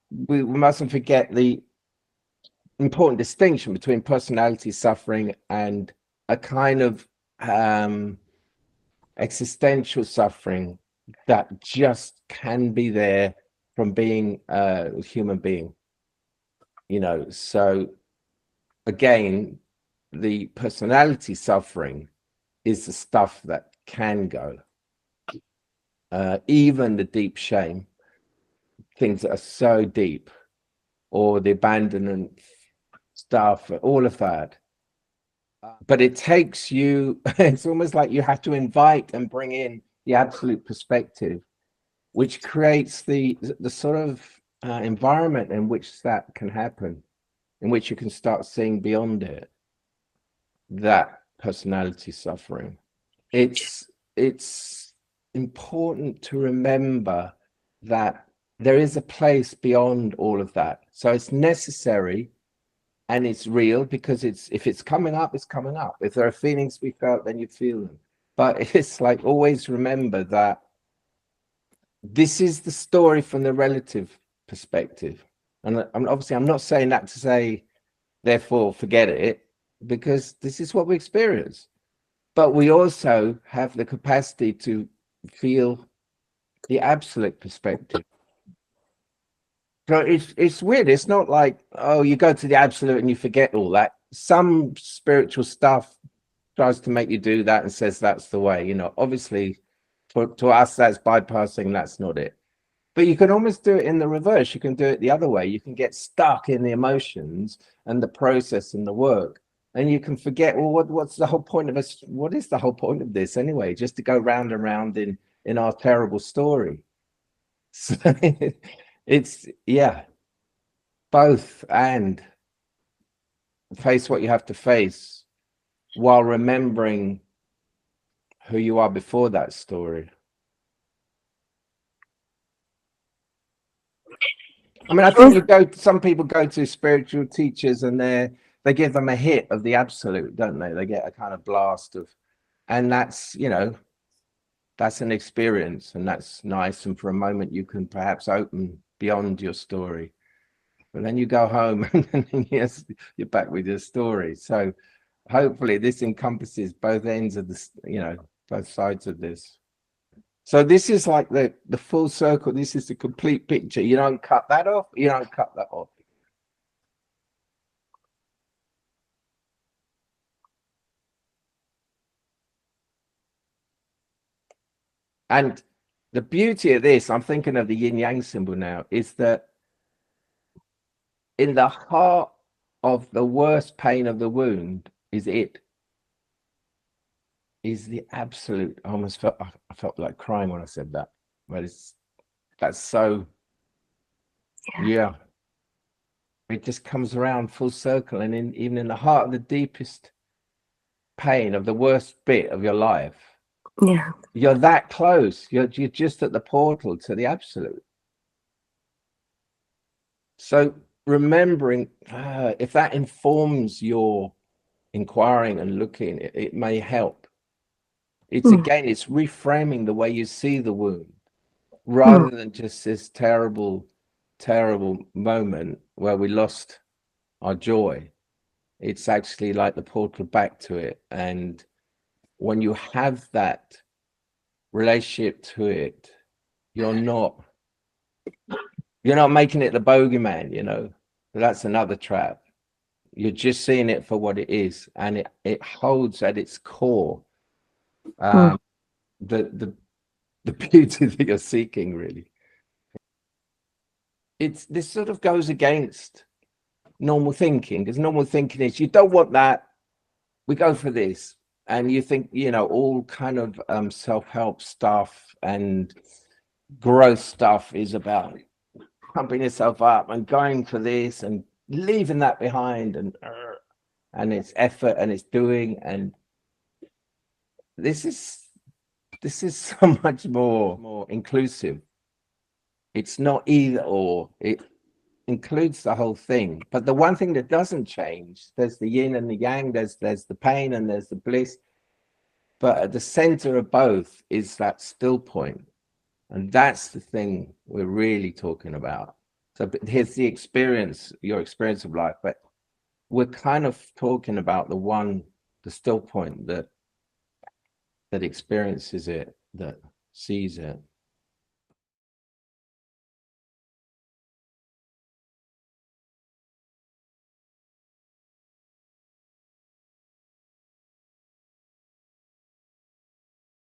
we mustn't forget the important distinction between personality suffering and a kind of existential suffering that just can be there from being a human being, so again, the personality suffering is the stuff that can go, even the deep shame, things that are so deep, or the abandonment stuff, all of that. But it takes you, it's almost like you have to invite and bring in the absolute perspective, which creates the sort of environment in which that can happen, in which you can start seeing beyond it, that personality suffering. It's important to remember that there is a place beyond all of that. So it's necessary and it's real, because if it's coming up, it's coming up. If there are feelings to be felt, then you feel them. But it's like, always remember that this is the story from the relative perspective. And obviously I'm not saying that to say, therefore forget it, because this is what we experience. But we also have the capacity to feel the absolute perspective. So it's weird. It's not like, oh, you go to the absolute and you forget all that. Some spiritual stuff tries to make you do that and says that's the way. Obviously, to us, that's bypassing. That's not it. But you can almost do it in the reverse. You can do it the other way. You can get stuck in the emotions and the process and the work, and you can forget, well, what's the whole point of us? What is the whole point of this anyway? Just to go round and round in our terrible story. So it's, yeah, both, and face what you have to face while remembering who you are before that story. I mean, I think some people go to spiritual teachers and they give them a hit of the absolute, don't they? They get a kind of blast of, and that's, that's an experience, and that's nice. And for a moment, you can perhaps open beyond your story. But then you go home and then yes, you're back with your story. So hopefully this encompasses both ends of this, both sides of this. So this is like the full circle. This is the complete picture. You don't cut that off. You don't cut that off. And the beauty of this, I'm thinking of the yin yang symbol now, is that in the heart of the worst pain of the wound is the absolute. I almost felt, I felt like crying when I said that, but that's so, yeah. It just comes around full circle, and even in the heart of the deepest pain of the worst bit of your life, yeah, you're that close. You're just at the portal to the absolute. So remembering, if that informs your inquiring and looking, it may help. It's again, it's reframing the way you see the wound, rather than just this terrible, terrible moment where we lost our joy. It's actually like the portal back to it. And when you have that relationship to it, you're not making it the bogeyman. That's another trap. You're just seeing it for what it is, and it holds at its core the beauty that you're seeking, really. This sort of goes against normal thinking, because normal thinking is, you don't want that, we go for this. And you think, all kind of self-help stuff and growth stuff is about pumping yourself up and going for this and leaving that behind, and it's effort and it's doing. And this is so much more inclusive. It's not either or, it includes the whole thing. But the one thing that doesn't change, there's the yin and the yang, there's the pain and there's the bliss, but at the center of both is that still point. And that's the thing we're really talking about. So but here's the experience, your experience of life, but we're kind of talking about the still point that experiences it, that sees it.